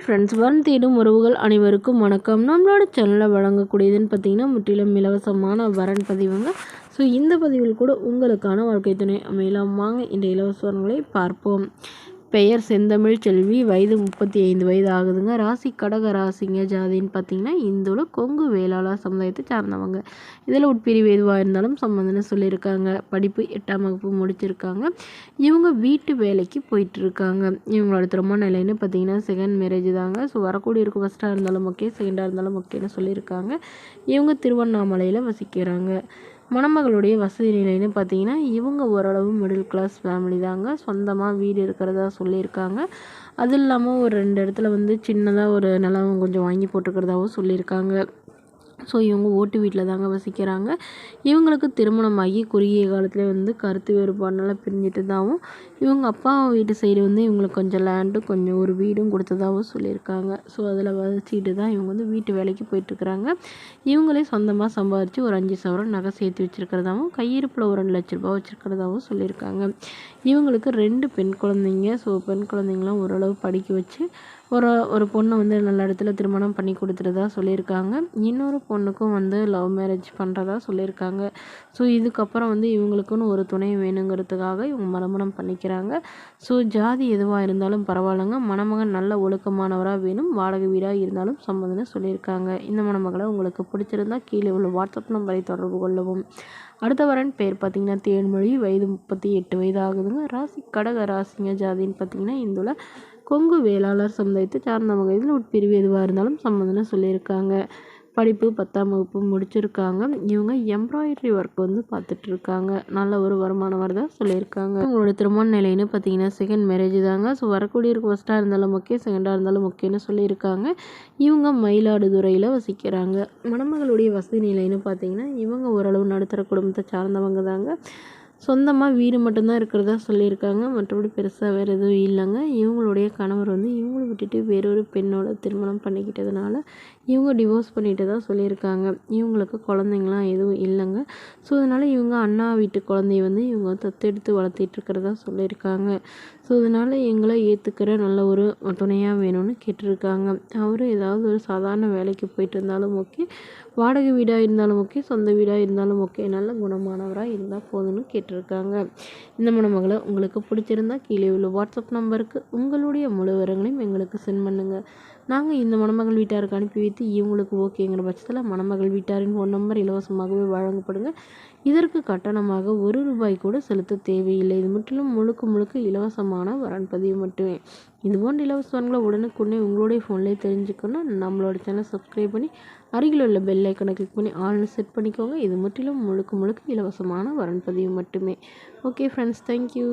Friends, வரம் தேடும் உறவுகள் அனைவருக்கும் வணக்கம். நம்மளோட சேனலில் வழங்கக்கூடியதுன்னு பார்த்தீங்கன்னா முற்றிலும் இலவசமான வரன் பதிவுங்க. ஸோ இந்த பதிவில் கூட உங்களுக்கான வாழ்க்கை துணை அமையலாம். வாங்க இந்த இலவச வரன்களை பார்ப்போம். பெயர் செந்தமிழ் செல்வி, வயது 35 வயது ஆகுதுங்க. ராசி கடக ராசிங்க. ஜாதின்னு பார்த்தீங்கன்னா இந்துல கொங்கு வேளாளர் சமுதாயத்தை சார்ந்தவங்க. இதில் உட்பிரிவு எதுவாக இருந்தாலும் சம்மந்தம்னு சொல்லியிருக்காங்க. படிப்பு 8ஆம் வகுப்பு முடிச்சிருக்காங்க. இவங்க வீட்டு வேலைக்கு போயிட்டுருக்காங்க. இவங்களோட திருமண நிலைன்னு பார்த்தீங்கன்னா செகண்ட் மேரேஜ் தாங்க. ஸோ வரக்கூடிய இருக்க ஃபஸ்ட்டாக இருந்தாலும் ஓகே, செகண்டாக இருந்தாலும் ஓகேன்னு சொல்லியிருக்காங்க. இவங்க திருவண்ணாமலையில் வசிக்கிறாங்க. மணமகளுடைய வசதி நிலைன்னு பார்த்தீங்கன்னா இவங்க ஓரளவு மிடில் கிளாஸ் ஃபேமிலி தாங்க. சொந்தமாக வீடு இருக்கிறதா சொல்லியிருக்காங்க. அது இல்லாமல் ஒரு 2 இடத்துல சின்னதாக ஒரு நிலம் கொஞ்சம் வாங்கி போட்டுக்கிறதாவும் சொல்லியிருக்காங்க. ஸோ இவங்க ஓட்டு வீட்டில் தாங்க வசிக்கிறாங்க. இவங்களுக்கு திருமணமாகி குறுகிய காலத்தில் கருத்து வேறுபாடுனால பிரிஞ்சிட்டு தாவும் இவங்க அப்பா வீட்டு சைடு இவங்களுக்கு கொஞ்சம் லேண்டு கொஞ்சம் ஒரு வீடும் கொடுத்ததாகவும் சொல்லியிருக்காங்க. ஸோ அதில் வசிச்சுட்டு தான் இவங்க வீட்டு வேலைக்கு போயிட்டுருக்குறாங்க. இவங்களே சொந்தமாக சம்பாதிச்சு ஒரு 5 சவரன் நகை சேர்த்து வச்சுருக்கிறதாவும் கையிருப்பில் ஒரு 2 லட்ச ரூபா வச்சுருக்கிறதாவும் சொல்லியிருக்காங்க. இவங்களுக்கு 2 பெண் குழந்தைங்க. ஸோ பெண் குழந்தைங்களாம் ஓரளவு படிக்க வச்சு ஒரு பொண்ணை நல்ல இடத்துல திருமணம் பண்ணி கொடுத்துறதா சொல்லியிருக்காங்க. இன்னொரு பொண்ணுக்கும் லவ் மேரேஜ் பண்ணுறதா சொல்லியிருக்காங்க. ஸோ இதுக்கப்புறம் இவங்களுக்குன்னு ஒரு துணை வேணுங்கிறதுக்காக இவங்க மறுமணம் பண்ணிக்கிறாங்க. ஸோ ஜாதி எதுவாக இருந்தாலும் பரவாயில்லைங்க, மணமகன் நல்ல ஒழுக்கமானவராக வேணும், வாடகை வீடாக இருந்தாலும் சம்மதம்னு சொல்லியிருக்காங்க. இந்த மணமகளை உங்களுக்கு பிடிச்சிருந்தா கீழே உள்ள வாட்ஸ்அப் நம்பரை தொடர்பு கொள்ளவும். அடுத்த வரன் பேர் பார்த்தீங்கன்னா தேன்மொழி, வயது 38 வயது ஆகுதுங்க. ராசி கடக ராசிங்க. ஜாதின்னு பார்த்தீங்கன்னா இந்துல கொங்கு வேளாளர் சமுதாயத்தை சார்ந்தவங்க. இதில் உட்பிரிவு எதுவாக இருந்தாலும் சம்மந்தம்னு சொல்லியிருக்காங்க. படிப்பு 10ஆம் வகுப்பு முடிச்சிருக்காங்க. இவங்க எம்ப்ராய்டரி ஒர்க் பார்த்துட்ருக்காங்க. நல்ல ஒரு வருமானம் வரதா சொல்லியிருக்காங்க. இவங்களோட திருமண நிலைன்னு பார்த்தீங்கன்னா செகண்ட் மேரேஜ் தாங்க. ஸோ வரக்கூடிய ஃபஸ்ட்டாக இருந்தாலும் ஓகே, செகண்டாக இருந்தாலும் ஓகேன்னு சொல்லியிருக்காங்க. இவங்க மயிலாடுதுறையில் வசிக்கிறாங்க. மணமகளுடைய வசதி நிலைன்னு பார்த்தீங்கன்னா இவங்க ஓரளவு நடுத்தர குடும்பத்தை சார்ந்தவங்க தாங்க. சொந்தமாக வீடு மட்டும்தான் இருக்கிறதா சொல்லியிருக்காங்க. மற்றபடி பெருசாக வேறு எதுவும் இல்லைங்க. இவங்களுடைய கணவர் இவங்களை விட்டுட்டு வேறொரு பெண்ணோட திருமணம் பண்ணிக்கிட்டதுனால இவங்க டிவோர்ஸ் பண்ணிட்டு தான் சொல்லியிருக்காங்க. இவங்களுக்கு குழந்தைங்களாம் எதுவும் இல்லைங்க. ஸோ அதனால் இவங்க அண்ணா வீட்டு குழந்தைய இவங்க தத்தெடுத்து வளர்த்திட்டு இருக்கிறதா சொல்லியிருக்காங்க. ஸோ அதனால் எங்களை ஏற்றுக்கிற நல்ல ஒரு துணையாக வேணும்னு கேட்டிருக்காங்க. அவர் ஏதாவது ஒரு சாதாரண வேலைக்கு போயிட்டு இருந்தாலும் ஓகே, வாடகை வீடாக இருந்தாலும் ஓகே, சொந்த வீடாக இருந்தாலும் ஓகே, நல்ல குணமானவராக இருந்தால் போதும்னு கேட்டிருக்காங்க. இந்த மணமகளை உங்களுக்கு பிடிச்சிருந்தா கீழே உள்ள வாட்ஸ்அப் நம்பருக்கு உங்களுடைய முழு விவரங்களையும் எங்களுக்கு சென்ட் பண்ணுங்கள். நாங்கள் இந்த மணமகள் வீட்டாருக்கு அனுப்பி வைத்து இவங்களுக்கு ஓகேங்கிற பட்சத்தில் மணமகள் வீட்டாரின் ஃபோன் நம்பர் இலவசமாகவே வழங்கப்படுங்க. இதற்கு கட்டணமாக ₹1 கூட செலுத்த தேவையில்லை. இது முற்றிலும் முழுக்க இலவசமான வரன் பதிவு மட்டுமே. இதுபோன்ற இலவச வரன்களை உடனுக்குடனே உங்களுடைய ஃபோன்லேயே தெரிஞ்சுக்கணும். நம்மளோட சேனல் சப்ஸ்கிரைப் பண்ணி அருகில் உள்ள பெல் ஐக்கனை கிளிக் பண்ணி ஆல்னு செட் பண்ணிக்கோங்க. இது முற்றிலும் முழுக்க இலவசமான வரன் பதிவு மட்டுமே. Okay friends, thank you.